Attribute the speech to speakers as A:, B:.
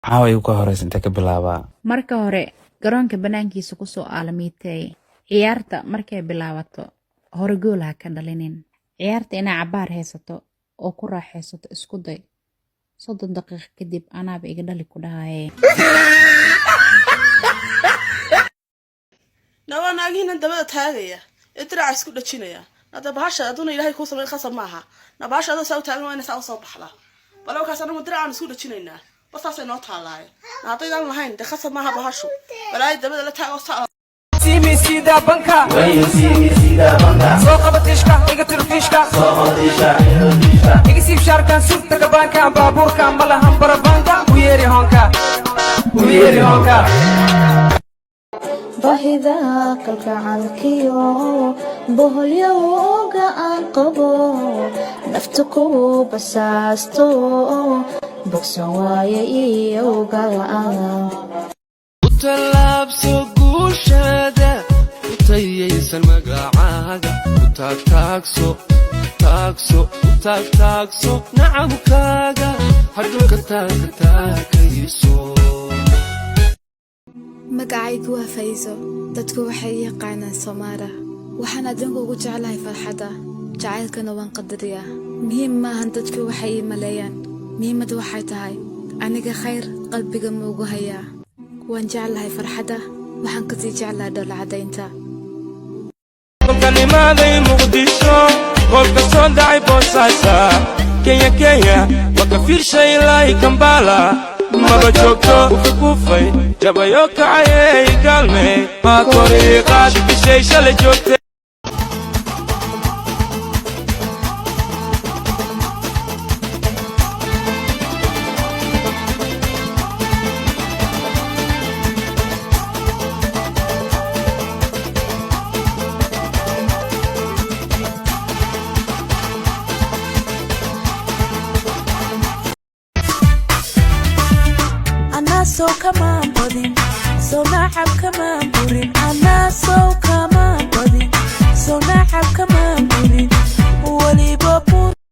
A: Maxaa ugu horeysa inta ka bilaabaa?
B: Marka hore garoonka banaankiisa ku soo aalamiitay ciyaarta markay bilaabato hore gool ha ka dhalinin. Ciyaarta inay cabaar haysato oo ku raaxaysato isku day 30 daqiiqo kadib anaaba iga dhali ku dhahaye.
C: naagina dabada taagaya idraa isku dhajinaya nada bahasha aduna ilaahay ku sameey khasab maaha na bahasha adoo soo taagan waa inay soo baxdaa walaal kaas anagu diraan isku dhajinayna basaasay noo taalaay naadaydan lahayn de khasab maaha bahashu walaal dabada la taago
D: سيمي سيدا بنكا سو قبطيشكا إيجا ترفيشكا إيجا سيب شاركا سوق تكبانكا بابوركا ملا همبرا بانكا ويري هونكا
E: باهدا قلك عالكيو بوهليوغا انقبو نفتكو بساستو بوكسوايا ايوغا
F: وتلابسو قوشادا وتييسن مقاعادا وتاكسو نعم كاغا حدوك تاكيسو
G: magacaygu waa Fayso dadku waxay yaqaanaan Soomaara waxaan adduunka ugu jeclahay farxada jacaylkana waan qadariyaa muhiim ma ahan dadku waxay maleeyaan muhiimadu waxay tahay aniga khayr qalbiga ma ugu hayaa waan jeclahay farxada waxaan ka sii jeclahay dholacadeynta
F: كلماتي مقدشو قولك صدعي بوساسا كيا وكفير شي لاي كمبالا ما بجوكتو وفي جبايوك عيي قلمي ما طريقة بشي شالي جوكتي
E: So come on, buddy. So now I'm come on.